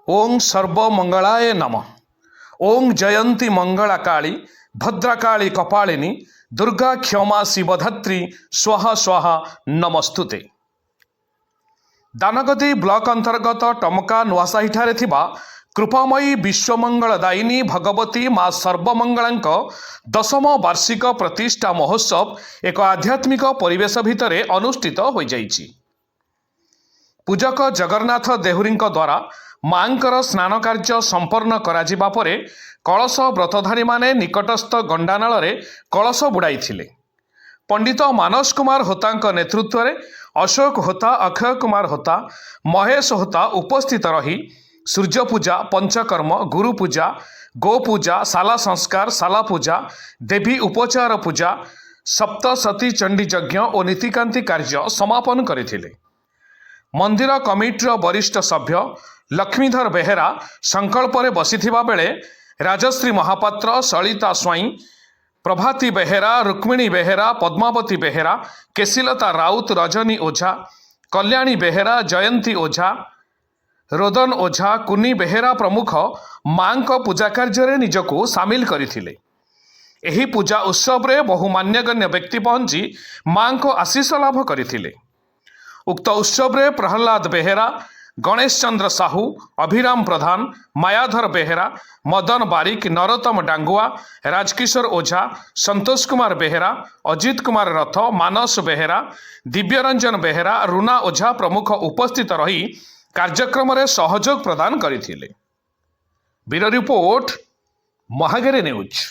ओं सर्वमंगलाय नमः। ओं जयंती मंगला काली भद्रकाली कपालिनी दुर्गा क्षमा शिवधात्री स्वाहा स्वाहा नमस्तुते। दानगदी ब्लॉक अंतर्गत टमका नुआसाही ठारे थिबा कृपामयी विश्वमंगलदायिनी भगवती माँ सर्वमंगलांक 10म वार्षिक प्रतिष्ठा महोत्सव एक आध्यात्मिक परिवेश भितरे अनुष्ठित हो जाइछि। पूजक जगन्नाथ देहुरी द्वारा मांकर स्नान कार्य संपन्न करा परे कलश व्रतधारी माने निकटस्थ गंडानाल कलश बुड़ाई थिले। पंडित मानस कुमार होता नेतृत्व में अशोक होता, अक्षय कुमार होता, महेश होता उपस्थित रही सूर्य पूजा, पंचकर्म, गुरु पूजा, गो पूजा, साला संस्कार, साला पूजा, देवी उपचार पूजा, सप्तशती चंडी यज्ञ और नीतिकांति कार्य समापन करथिले। मंदिर कमिटीर वरिष्ठ सभ्य लक्ष्मीधर बेहेरा संकल्प रे बसिथिबा बेले राजश्री महापात्र, सलिता स्वाई, प्रभाती बेहेरा, रुक्मिणी बेहेरा, पद्मावती बेहेरा, केशिलता राउत, रजनी ओझा, कल्याणी बेहेरा, जयंती ओझा, रोदन ओझा, कुनी बेहेरा प्रमुख मां को पूजा कार्य निजको सामिल करथिले। एही पूजा उत्सव रे बहु मान्यगण्य व्यक्ति पहुंची मां को आशीष लाभ करथिले। उक्त उत्सव रे प्रहलाद बेहेरा, गणेश चंद्र साहू, अभिराम प्रधान, मायाधर बेहेरा, मदन बारिक, नरोत्तम डांगुआ, राजकिशोर ओझा, संतोष कुमार बेहेरा, अजित कुमार रथ, मानस बेहेरा, दिव्यरंजन बेहेरा, रुना ओझा प्रमुख उपस्थित रही कार्यक्रम रे सहयोग प्रदान करथिले। ब्यूरो रिपोर्ट महागेरे न्यूज।